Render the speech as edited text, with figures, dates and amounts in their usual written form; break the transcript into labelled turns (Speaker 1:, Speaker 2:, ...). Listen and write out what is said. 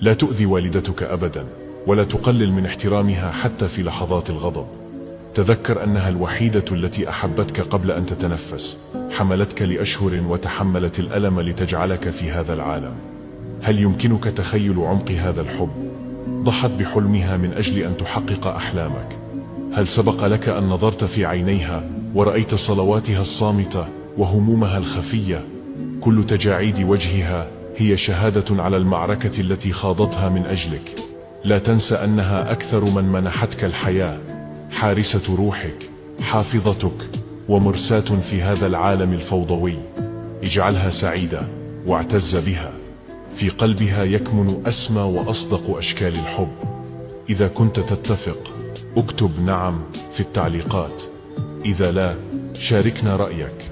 Speaker 1: لا تؤذي والدتك أبدا، ولا تقلل من احترامها حتى في لحظات الغضب. تذكر أنها الوحيدة التي أحبتك قبل أن تتنفس، حملتك لأشهر وتحملت الألم لتجعلك في هذا العالم. هل يمكنك تخيل عمق هذا الحب؟ ضحت بحلمها من أجل أن تحقق أحلامك. هل سبق لك أن نظرت في عينيها ورأيت صلواتها الصامتة وهمومها الخفية؟ كل تجاعيد وجهها هي شهادة على المعركة التي خاضتها من أجلك. لا تنسى أنها أكثر من منحتك الحياة، حارسة روحك، حافظتك، ومرساة في هذا العالم الفوضوي. اجعلها سعيدة واعتز بها. في قلبها يكمن أسمى وأصدق أشكال الحب. إذا كنت تتفق، اكتب نعم في التعليقات. إذا لا، شاركنا رأيك.